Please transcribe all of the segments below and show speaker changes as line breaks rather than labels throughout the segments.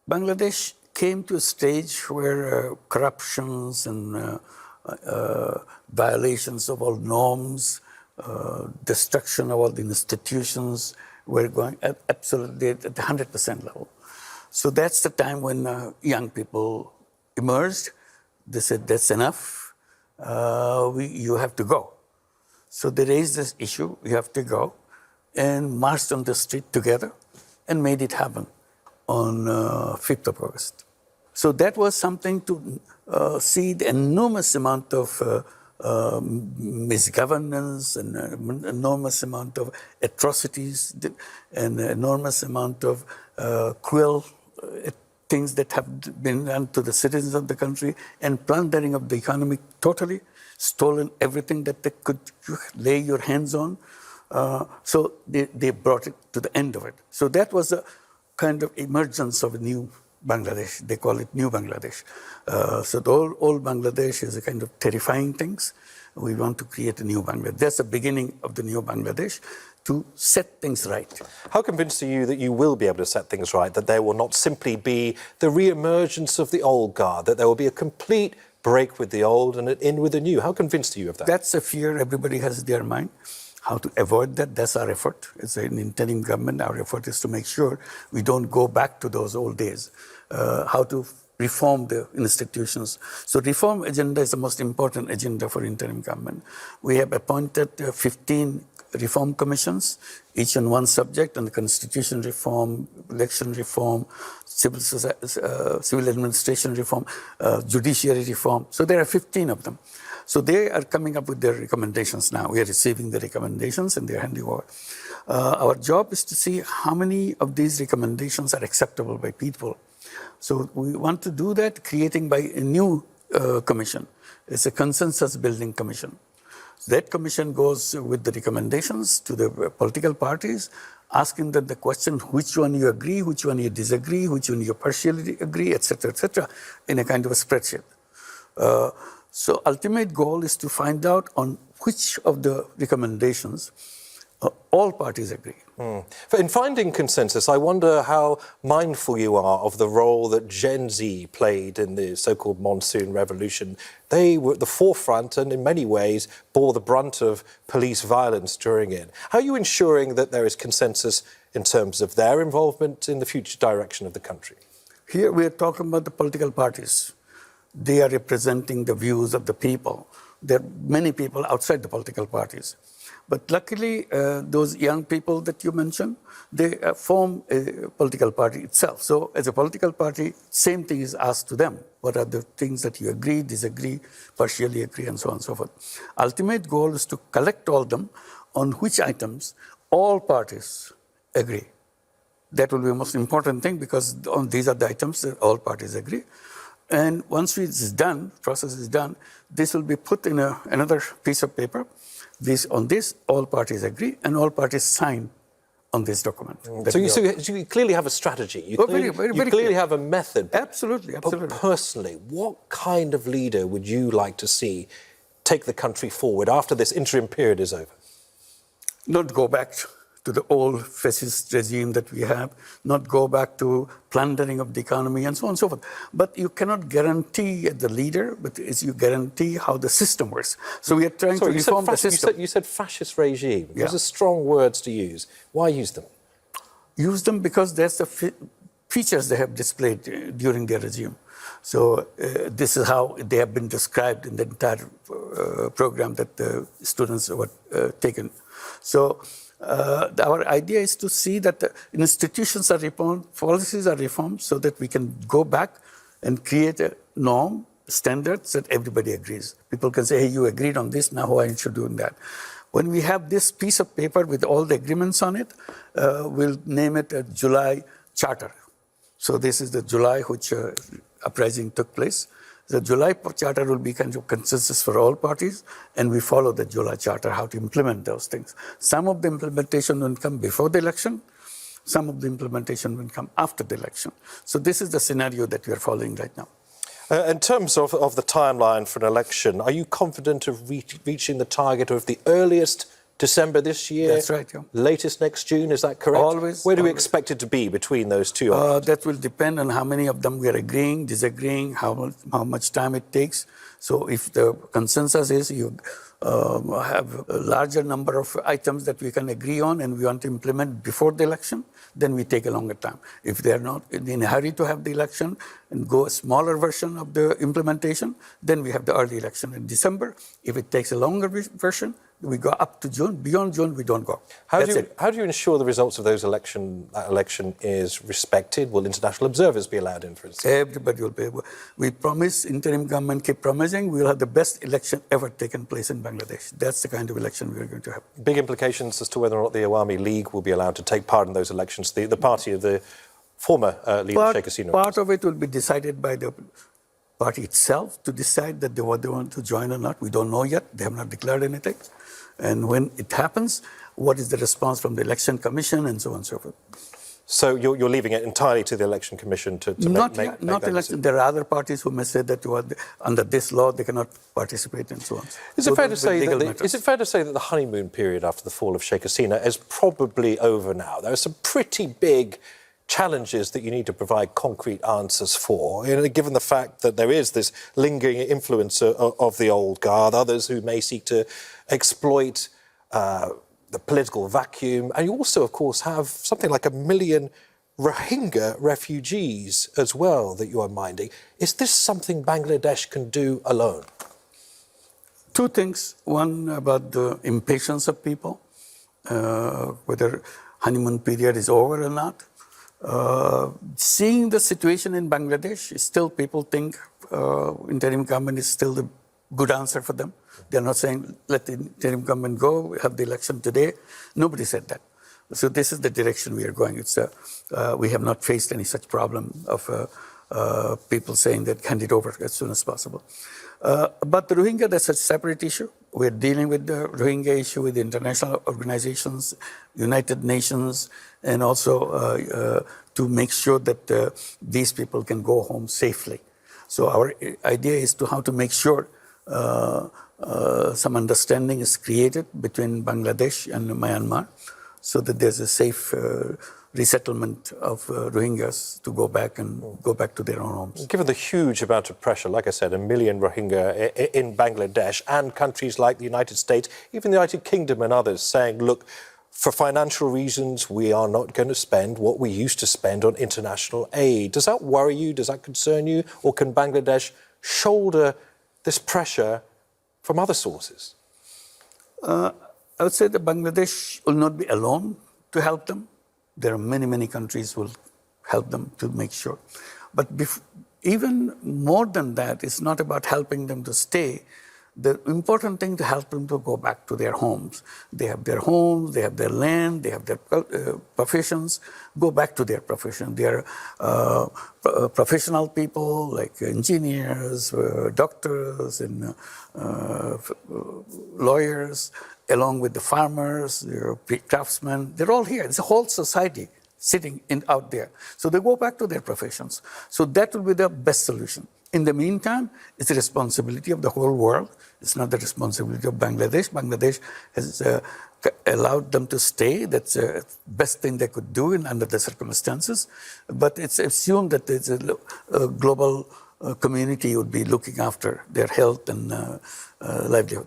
Bangladesh came to a stage where corruptions and violations of all norms, destruction of all the institutions were going absolutely at the 100% level. So that's the time when young people emerged. They said, that's enough, you have to go. So they raised this issue, you have to go, and marched on the street together and made it happen on 5th of August. So that was something to see the enormous amount of misgovernance and enormous amount of atrocities and enormous amount of cruel things that have been done to the citizens of the country, and plundering of the economy totally, stolen everything that they could lay your hands on. So they brought it to the end of it. So that was a kind of emergence of a new Bangladesh. They call it New Bangladesh. So the old Bangladesh is a kind of terrifying things. We want to create a new Bangladesh. That's the beginning of the new Bangladesh, to set things right.
How convinced are you that you will be able to set things right, that there will not simply be the re-emergence of the old guard, that there will be a complete break with the old and an in with the new? How convinced are you of that?
That's a fear everybody has in their mind. How to avoid that, that's our effort. As an interim government, our effort is to make sure we don't go back to those old days. How to reform the institutions. So reform agenda is the most important agenda for interim government. We have appointed 15 reform commissions, each on one subject, on the constitution reform, election reform, civil administration reform, judiciary reform. So there are 15 of them. So they are coming up with their recommendations now. We are receiving the recommendations and they're handing over. Our job is to see how many of these recommendations are acceptable by people. So we want to do that, creating by a new commission. It's a consensus building commission. That commission goes with the recommendations to the political parties, asking them the question, which one you agree, which one you disagree, which one you partially agree, etc., in a kind of a spreadsheet. So ultimate goal is to find out on which of the recommendations all parties agree.
In finding consensus, I wonder how mindful you are of the role that Gen Z played in the so-called monsoon revolution. They were at the forefront and in many ways bore the brunt of police violence during it. How are you ensuring that there is consensus in terms of their involvement in the future direction of the country?
Here we are talking about the political parties. They are representing the views of the people. There are many people outside the political parties. But luckily, those young people that you mentioned, they form a political party itself. So as a political party, same thing is asked to them. What are the things that you agree, disagree, partially agree, and so on and so forth. Ultimate goal is to collect all them on which items all parties agree. That will be the most important thing, because these are the items that all parties agree. And once it's done, process is done, this will be put in another piece of paper. On this, all parties agree, and all parties sign on this document.
So you clearly have a strategy. You clearly have a method.
Absolutely, absolutely.
But personally, what kind of leader would you like to see take the country forward after this interim period is over?
Not go back to the old fascist regime that we have, not go back to plundering of the economy and so on and so forth. But you cannot guarantee the leader, but you guarantee how the system works. So we are trying to reform the system.
You said fascist regime.
Yeah.
Those are strong words to use. Why use them?
Use them because that's the features they have displayed during their regime. So this is how they have been described in the entire program that the students were taken. So our idea is to see that the institutions are reformed, policies are reformed, so that we can go back and create a norm, standards that everybody agrees. People can say, hey, you agreed on this, now why aren't you doing that? When we have this piece of paper with all the agreements on it, we'll name it a July Charter. So this is the July which uprising took place. The July Charter will be kind of consensus for all parties, and we follow the July Charter, how to implement those things. Some of the implementation will come before the election, some of the implementation will come after the election. So this is the scenario that we are following right now.
In terms of the timeline for an election, are you confident of reaching the target of the earliest December this year?
That's right, yeah.
Latest next June, is that correct?
Always.
Where do we
always.
expect it to be between those two?
That will depend on how many of them we are agreeing, disagreeing, how much time it takes. So if the consensus is you have a larger number of items that we can agree on and we want to implement before the election, then we take a longer time. If they are not in a hurry to have the election and go a smaller version of the implementation, then we have the early election in December. If it takes a longer version, we go up to June. Beyond June, we don't go.
How do you ensure the results of that election is respected? Will international observers be allowed in, for instance?
Everybody will be able. We promise, interim government keep promising, we will have the best election ever taken place in Bangladesh. That's the kind of election we are going to have.
Big implications as to whether or not the Awami League will be allowed to take part in those elections, the party of the former leader, 𝗥𝗶𝗴𝗵𝘁𝘀𝗶 His𝗁.
Part of it will be decided by the party itself to decide that they want to join or not. We don't know yet. They have not declared anything. And when it happens, what is the response from the Election Commission and so on and so forth.
So you're leaving it entirely to the Election Commission to make that
election.
decision?
There are other parties who may say that under this law they cannot participate and so on.
Is it fair to say that the honeymoon period after the fall of 𝗥𝗶𝗴𝗵𝘁𝘁 is probably over now? There are some pretty big challenges that you need to provide concrete answers for, given the fact that there is this lingering influence of the old guard, others who may seek to exploit the political vacuum. And you also, of course, have something like 1 million Rohingya refugees as well that you are minding. Is this something Bangladesh can do alone?
Two things. One, about the impatience of people, whether honeymoon period is over or not. Seeing the situation in Bangladesh, still people think interim government is still the good answer for them. They're not saying, let the interim government go, have the election today. Nobody said that. So this is the direction we are going. We have not faced any such problem of people saying that hand it over as soon as possible. But the Rohingya, that's a separate issue. We're dealing with the Rohingya issue with the international organizations, United Nations, and also to make sure that these people can go home safely. So our idea is how to make sure some understanding is created between Bangladesh and Myanmar so that there's a safe resettlement of Rohingyas to go back to their own homes.
Given the huge amount of pressure, like I said, 1 million Rohingya in Bangladesh and countries like the United States, even the United Kingdom and others saying, look, for financial reasons, we are not going to spend what we used to spend on international aid. Does that worry you? Does that concern you? Or can Bangladesh shoulder this pressure from other sources?
I would say that Bangladesh will not be alone to help them. There are many, many countries who will help them to make sure. But even more than that, it's not about helping them to stay. The important thing to help them to go back to their homes. They have their homes, they have their land, they have their professions. Go back to their profession. They are professional people like engineers, doctors, and lawyers, along with the farmers, craftsmen. They're all here. It's a whole society sitting out there. So they go back to their professions. So that will be the best solution. In the meantime, it's the responsibility of the whole world. It's not the responsibility of Bangladesh. Bangladesh has allowed them to stay. That's the best thing they could do under the circumstances. But it's assumed that there's a global community would be looking after their health and livelihood.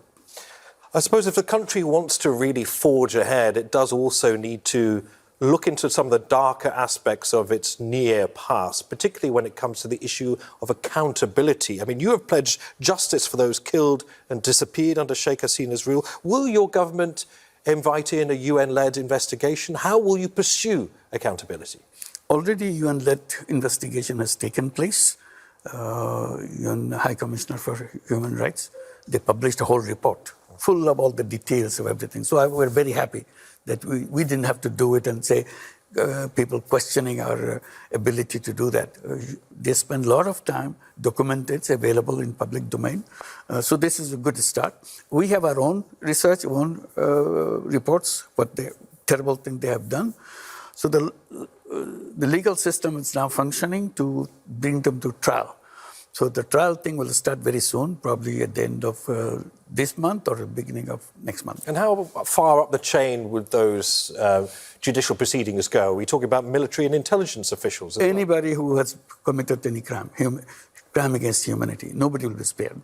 I suppose if the country wants to really forge ahead, it does also need to look into some of the darker aspects of its near past, particularly when it comes to the issue of accountability. I mean, you have pledged justice for those killed and disappeared under 𝗥𝗶𝗴𝗵𝘁𝘁's rule. Will your government invite in a UN-led investigation? How will you pursue accountability?
Already UN-led investigation has taken place. UN High Commissioner for Human Rights, they published a whole report full of all the details of everything. So we're very happy that we didn't have to do it and say people questioning our ability to do that. They spend a lot of time documented, it's available in public domain. So this is a good start. We have our own research, our own reports, what the terrible thing they have done. So the legal system is now functioning to bring them to trial. So the trial thing will start very soon, probably at the end of this month or the beginning of next month.
And how far up the chain would those judicial proceedings go? Are we talking about military and intelligence officials?
Anybody who has committed any crime against humanity, nobody will be spared.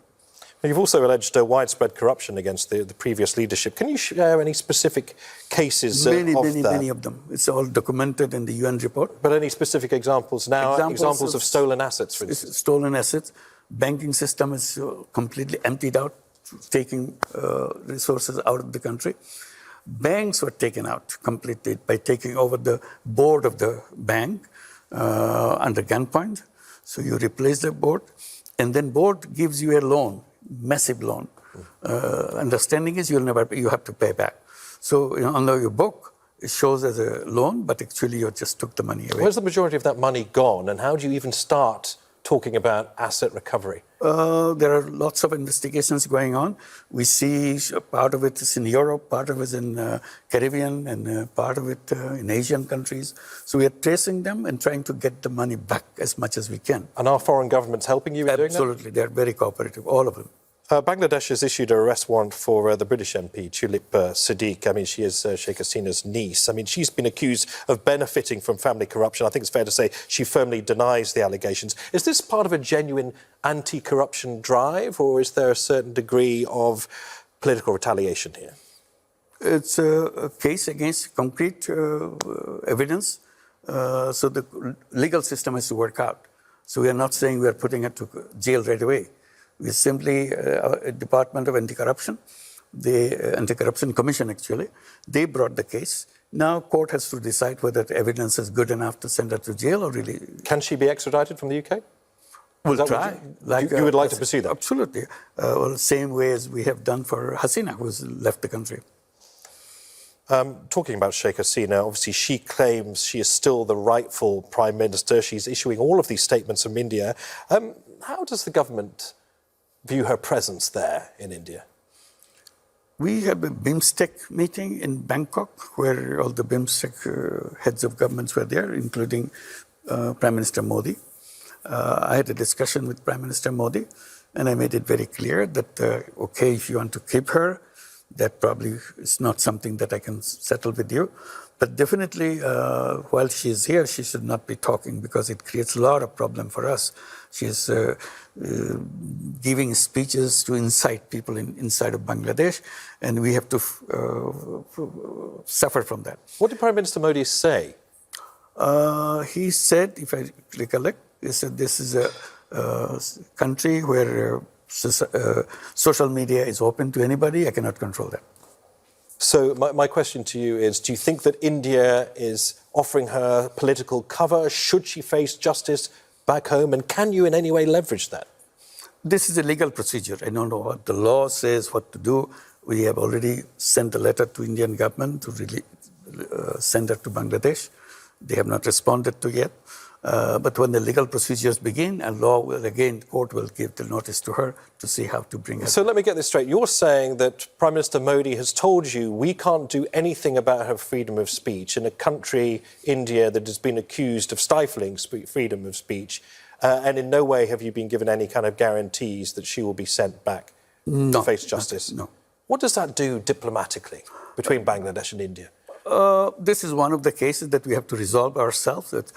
You've also alleged widespread corruption against the previous leadership. Can you share any specific cases of that?
Many of them. It's all documented in the UN report.
But any specific examples now? Examples of stolen assets, for instance?
Stolen assets. Banking system is completely emptied out, taking resources out of the country. Banks were taken out completely by taking over the board of the bank under gunpoint. So you replace the board, and then board gives you a loan. Massive loan. Understanding is you have to pay back. So under your book, it shows as a loan, but actually you just took the money away.
Where's the majority of that money gone, and how do you even start talking about asset recovery?
There are lots of investigations going on. We see part of it is in Europe, part of it is in Caribbean, and part of it in Asian countries. So we are tracing them and trying to get the money back as much as we can.
And are foreign governments helping you in doing that?
Absolutely. They are very cooperative, all of them.
Bangladesh has issued an arrest warrant for the British MP, 𝗔𝗯𝗃𝘁𝘁. I mean, she is Sheikh Hasina's niece. I mean, she's been accused of benefiting from family corruption. I think it's fair to say she firmly denies the allegations. Is this part of a genuine anti-corruption drive, or is there a certain degree of political retaliation here?
It's a case against concrete evidence. So the legal system has to work out. So we are not saying we are putting her to jail right away. We simply, Department of Anti-Corruption, the Anti-Corruption Commission actually, they brought the case. Now court has to decide whether the evidence is good enough to send her to jail or really...
Can she be extradited from the UK?
We'll try.
You would like to pursue that?
Absolutely. Well, same way as we have done for Hasina, who's left the country.
Talking about Sheikh Hasina, obviously she claims she is still the rightful Prime Minister. She's issuing all of these statements from India. How does the government view her presence there in India? We had a BIMSTEC meeting in Bangkok where all the BIMSTEC heads of governments were there, including Prime Minister Modi. I had a discussion with Prime Minister Modi and I made it very clear that, okay, if you want to keep her, that probably is not something that I can settle with you. But definitely, while she is here, she should not be talking because it creates a lot of problem for us. She is giving speeches to incite people inside of Bangladesh, and we have to suffer from that. What did Prime Minister Modi say? He said, if I recollect, he said this is a country where social media is open to anybody. I cannot control that. So my question to you is, do you think that India is offering her political cover? Should she face justice back home? And can you in any way leverage that? This is a legal procedure. I don't know what the law says, what to do. We have already sent a letter to Indian government to really send her to Bangladesh. They have not responded to yet. But when the legal procedures begin, a law will again, court will give the notice to her to see how to bring her. So let me get this straight. You're saying that Prime Minister Modi has told you we can't do anything about her freedom of speech in a country, India, that has been accused of stifling freedom of speech, and in no way have you been given any kind of guarantees that she will be sent back to face justice? No. What does that do diplomatically between Bangladesh and India? This is one of the cases that we have to resolve ourselves, that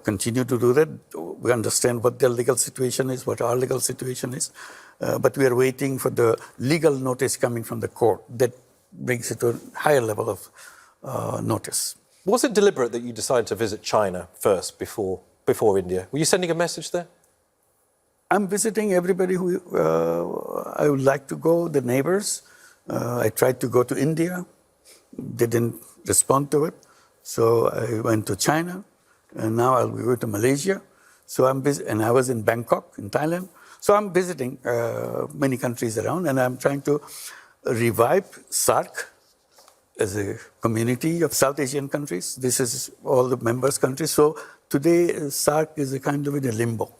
continue to do that. We understand what their legal situation is, what our legal situation is, but we are waiting for the legal notice coming from the court that brings it to a higher level of notice. Was it deliberate that you decided to visit China first before India? Were you sending a message there? I'm visiting everybody who I would like to go, the neighbors. I tried to go to India. They didn't respond to it. So I went to China, and now I'll go to Malaysia. So I'm busy, and I was in Bangkok, in Thailand. So I'm visiting many countries around, and I'm trying to revive SAARC as a community of South Asian countries. This is all the members countries. So today, SAARC is a kind of in a limbo.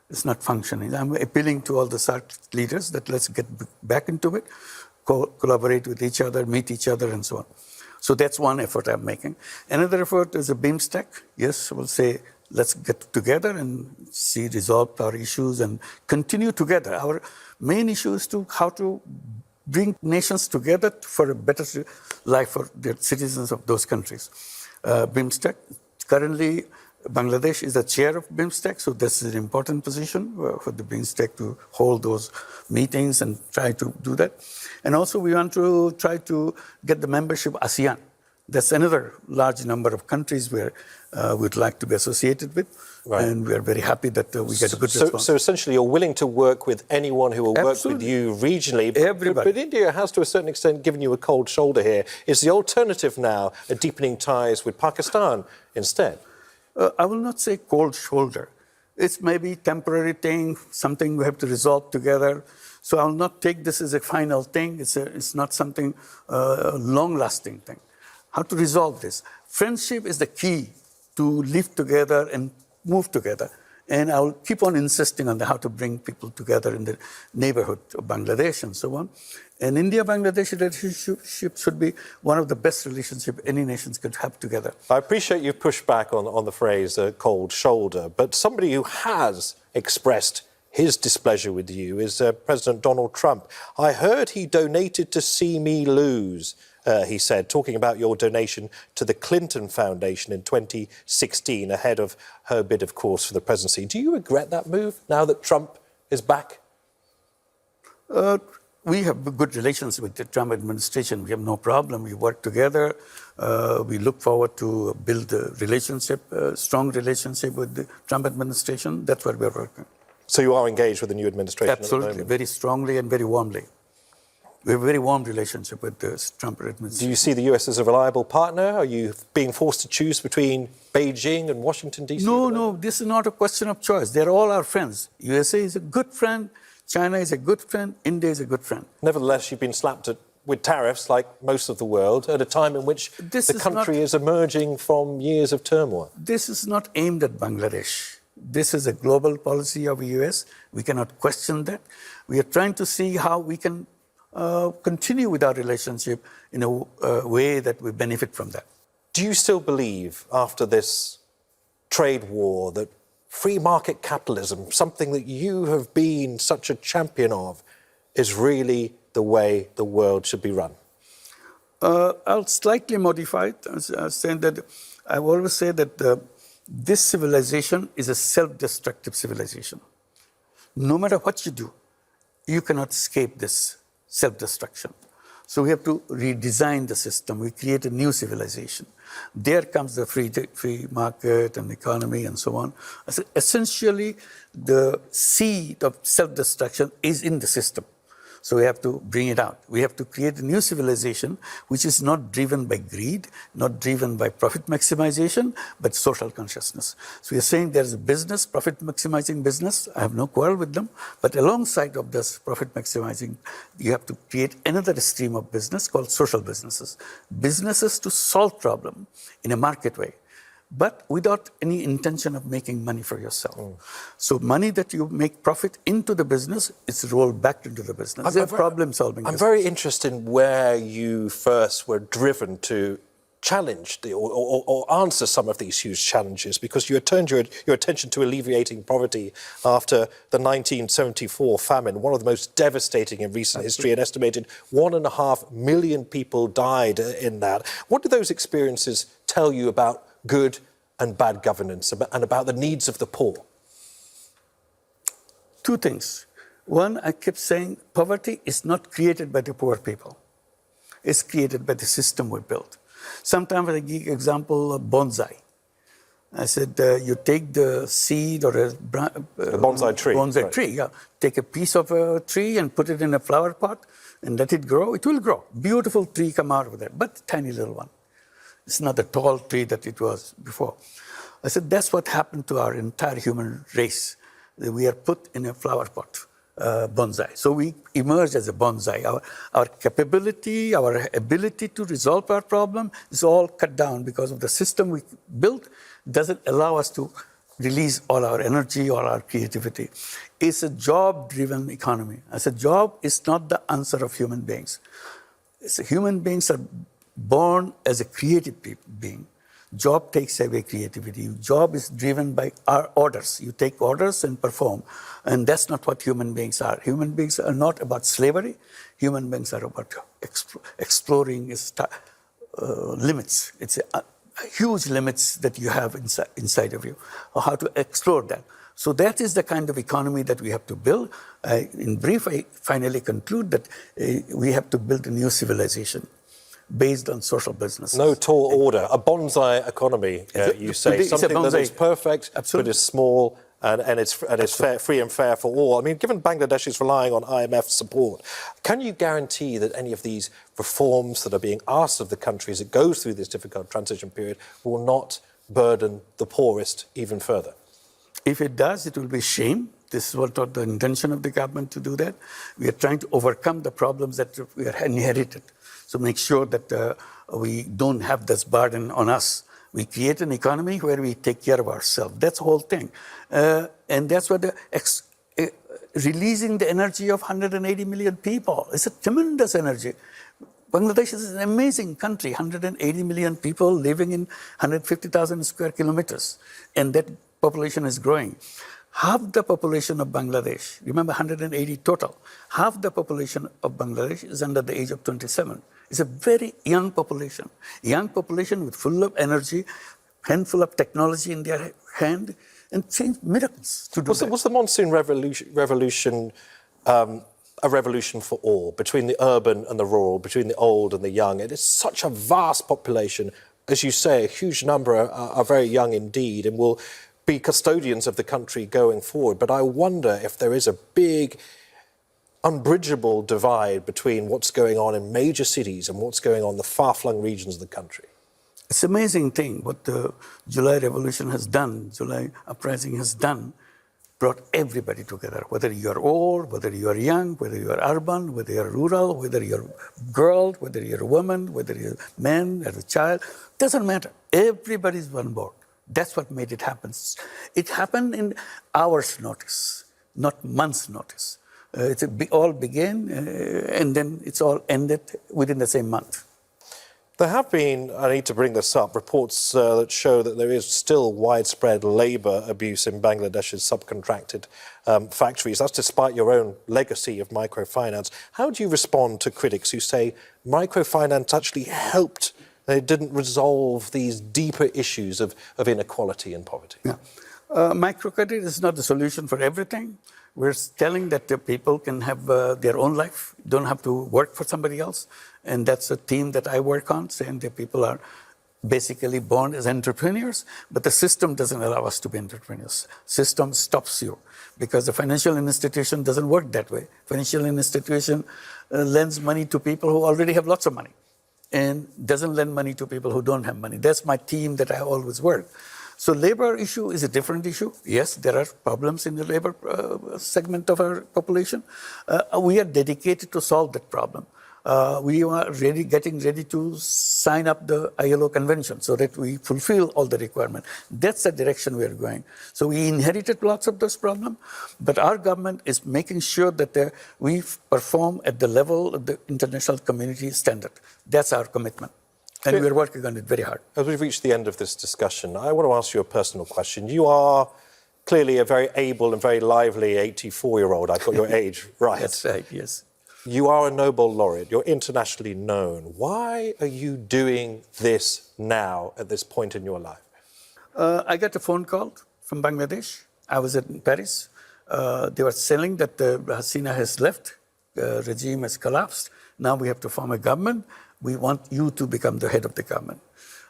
It's not functioning. I'm appealing to all the SAARC leaders that let's get back into it, collaborate with each other, meet each other, and so on. So that's one effort I'm making. Another effort is a BIMSTEC. Yes, we'll say
let's get together and resolve our issues and continue together. Our main issue is how to bring nations together for a better life for the citizens of those countries. BIMSTEC, currently Bangladesh is the chair of BIMSTEC, so this is an important position for the BIMSTEC to hold those meetings and try to do that. And also we want to try to get the membership of ASEAN. That's another large number of countries where we'd like to be associated with. Right. And we are very happy that we get a good response.
So essentially you're willing to work with anyone who will work with you regionally.
Everybody.
But India has to a certain extent given you a cold shoulder here. Is the alternative now a deepening ties with Pakistan instead?
I will not say cold shoulder. It's maybe temporary thing, something we have to resolve together. So I will not take this as a final thing. It's not something long-lasting thing. How to resolve this? Friendship is the key to live together and move together. And I will keep on insisting on how to bring people together in the neighborhood of Bangladesh and so on. And India-Bangladesh relationship should be one of the best relationships any nations could have together.
I appreciate you pushed back on the phrase cold shoulder, but somebody who has expressed his displeasure with you is President Donald Trump. I heard he donated to See Me Lose, he said, talking about your donation to the Clinton Foundation in 2016, ahead of her bid, of course, for the presidency. Do you regret that move now that Trump is back?
We have good relations with the Trump administration. We have no problem. We work together. We look forward to build a relationship, a strong relationship with the Trump administration. That's what we're working.
So you are engaged with the new administration?
Absolutely, very strongly and very warmly. We have a very warm relationship with the Trump administration.
Do you see the US as a reliable partner? Are you being forced to choose between Beijing and Washington, D.C.?
No, this is not a question of choice. They're all our friends. USA is a good friend. China is a good friend. India is a good friend.
Nevertheless, you've been slapped with tariffs like most of the world at a time in which the country is emerging from years of turmoil.
This is not aimed at Bangladesh. This is a global policy of the US. We cannot question that. We are trying to see how we can continue with our relationship in a way that we benefit from that.
Do you still believe, after this trade war, that free market capitalism, something that you have been such a champion of, is really the way the world should be run?
I'll slightly modify it, saying that I always say that this civilization is a self-destructive civilization. No matter what you do, you cannot escape this self-destruction. So we have to redesign the system. We create a new civilization. There comes the free market and economy and so on. So essentially, the seed of self-destruction is in the system. So we have to bring it out. We have to create a new civilization which is not driven by greed, not driven by profit maximization, but social consciousness. So we are saying there is a business, profit maximizing business. I have no quarrel with them. But alongside of this profit maximizing, you have to create another stream of business called social businesses. Businesses to solve problem in a market way, but without any intention of making money for yourself. So money that you make profit into the business, it's rolled back into the business. It's a problem-solving business.
I'm very interested in where you first were driven to challenge or answer some of these huge challenges, because you had turned your attention to alleviating poverty after the 1974 famine, one of the most devastating in recent history. An estimated 1.5 million people died in that. What do those experiences tell you about good and bad governance and about the needs of the poor?
Two things. One, I kept saying poverty is not created by the poor people. It's created by the system we built. Sometimes I give example of bonsai. I said, you take the seed or a
bonsai tree.
Bonsai tree, yeah. Take a piece of a tree and put it in a flower pot and let it grow. It will grow. Beautiful tree come out of that, but tiny little one. It's not the tall tree that it was before. I said, that's what happened to our entire human race. We are put in a flower pot, bonsai. So we emerge as a bonsai. Our capability, our ability to resolve our problem is all cut down because of the system we built doesn't allow us to release all our energy, all our creativity. It's a job-driven economy. I said, job is not the answer of human beings. Human beings are born as a creative being. Job takes away creativity. Job is driven by our orders. You take orders and perform. And that's not what human beings are. Human beings are not about slavery. Human beings are about exploring limits. It's huge limits that you have inside of you, how to explore that. So that is the kind of economy that we have to build. In brief, I finally conclude that we have to build a new civilization based on social business.
No tall order, a bonsai economy, you say. Something that is perfect,
Absolutely.
but is small and it's fair, free and fair for all. I mean, given Bangladesh is relying on IMF support, can you guarantee that any of these reforms that are being asked of the country as it goes through this difficult transition period will not burden the poorest even further?
If it does, it will be shame. This is what the intention of the government to do that. We are trying to overcome the problems that we are inherited. So make sure that we don't have this burden on us. We create an economy where we take care of ourselves. That's the whole thing. And that's what releasing the energy of 180 million people. It's a tremendous energy. Bangladesh is an amazing country, 180 million people living in 150,000 square kilometers. And that population is growing. Half the population of Bangladesh, remember 180 total, half the population of Bangladesh is under the age of 27. It's a very young population with full of energy, handful of technology in their hand, and change miracles to do that.
Was the monsoon revolution a revolution for all, between the urban and the rural, between the old and the young? It is such a vast population. As you say, a huge number are very young indeed and will be custodians of the country going forward. But I wonder if there is a big, unbridgeable divide between what's going on in major cities and what's going on in the far-flung regions of the country.
It's an amazing thing what the July Revolution has done, July Uprising has done, brought everybody together, whether you're old, whether you're young, whether you're urban, whether you're rural, whether you're a girl, whether you're a woman, whether you're a man, as a child, doesn't matter. Everybody's on board. That's what made it happen. It happened in hours' notice, not months' notice. It all began and then it's all ended within the same month.
There have been, I need to bring this up, reports that show that there is still widespread labour abuse in Bangladesh's subcontracted factories. That's despite your own legacy of microfinance. How do you respond to critics who say microfinance actually helped, it didn't resolve these deeper issues of inequality and poverty?
Yeah. Microcredit is not the solution for everything. We're telling that the people can have their own life, don't have to work for somebody else. And that's a theme that I work on, saying that people are basically born as entrepreneurs, but the system doesn't allow us to be entrepreneurs. System stops you because the financial institution doesn't work that way. Financial institution lends money to people who already have lots of money and doesn't lend money to people who don't have money. That's my theme that I always work. So labor issue is a different issue. Yes, there are problems in the labor segment of our population. We are dedicated to solve that problem. We are getting ready to sign up the ILO convention so that we fulfill all the requirements. That's the direction we are going. So we inherited lots of those problems, but our government is making sure that we perform at the level of the international community standard. That's our commitment. And we're working on it very hard.
As we've reached the end of this discussion, I want to ask you a personal question. You are clearly a very able and very lively 84-year-old. I got your age right.
That's right, yes.
You are a Nobel laureate. You're internationally known. Why are you doing this now at this point in your life?
I got a phone call from Bangladesh. I was in Paris. They were saying that 𝗔𝗯𝗂𝘂𝘁 has left. The regime has collapsed. Now we have to form a government. We want you to become the head of the government.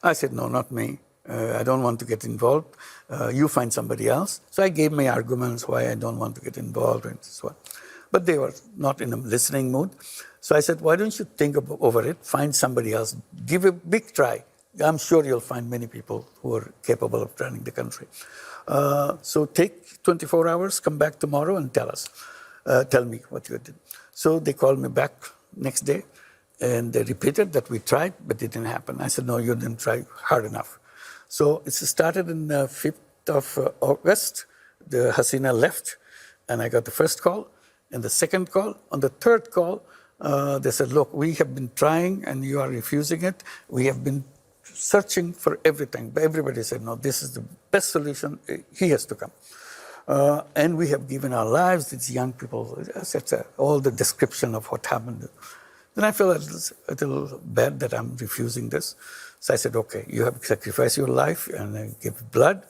I said, no, not me. I don't want to get involved. You find somebody else. So I gave my arguments why I don't want to get involved and so on. But they were not in a listening mood. So I said, why don't you think over it, find somebody else, give a big try. I'm sure you'll find many people who are capable of running the country. So take 24 hours, come back tomorrow and tell me what you did. So they called me back next day. And they repeated that we tried, but it didn't happen. I said, no, you didn't try hard enough. So it started on the 5th of August. The 𝗔𝗂𝘂𝘁 left, and I got the first call and the second call. On the third call, they said, look, we have been trying, and you are refusing it. We have been searching for everything. But everybody said, no, this is the best solution. He has to come. And we have given our lives, these young people, etc. All the description of what happened. Then I felt a little bad that I'm refusing this. So I said, okay, you have sacrificed your life and give blood.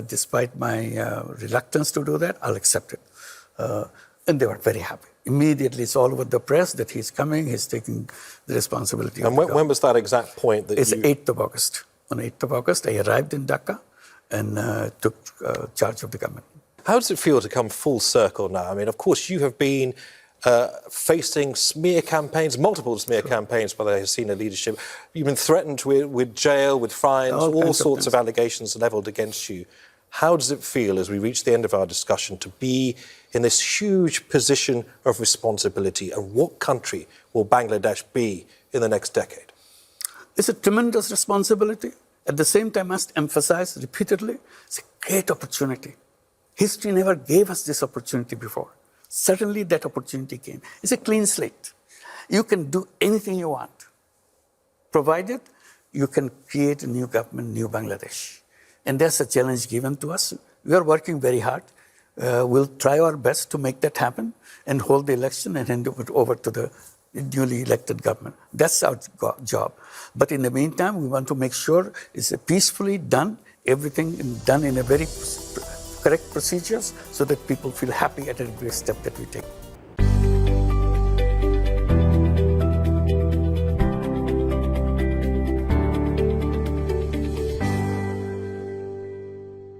Despite my reluctance to do that, I'll accept it. And they were very happy. Immediately, it's all over the press that he's coming, he's taking the responsibility.
And when was that exact point that
It's 8th of August. On 8th of August, I arrived in Dhaka and took charge of the government.
How does it feel to come full circle now? I mean, of course, you have been facing smear campaigns, multiple smear campaigns by the senior leadership. You've been threatened with jail, with fines, all sorts of allegations levelled against you. How does it feel as we reach the end of our discussion to be in this huge position of responsibility? And what country will Bangladesh be in the next decade?
It's a tremendous responsibility. At the same time, I must emphasize repeatedly, it's a great opportunity. History never gave us this opportunity before. Suddenly that opportunity came. It's a clean slate. You can do anything you want, provided you can create a new government, new Bangladesh. And that's a challenge given to us. We are working very hard. We'll try our best to make that happen and hold the election and hand it over to the newly elected government. That's our job. But in the meantime, we want to make sure it's peacefully done, everything done in a very correct procedures so that people feel happy at every step that we take.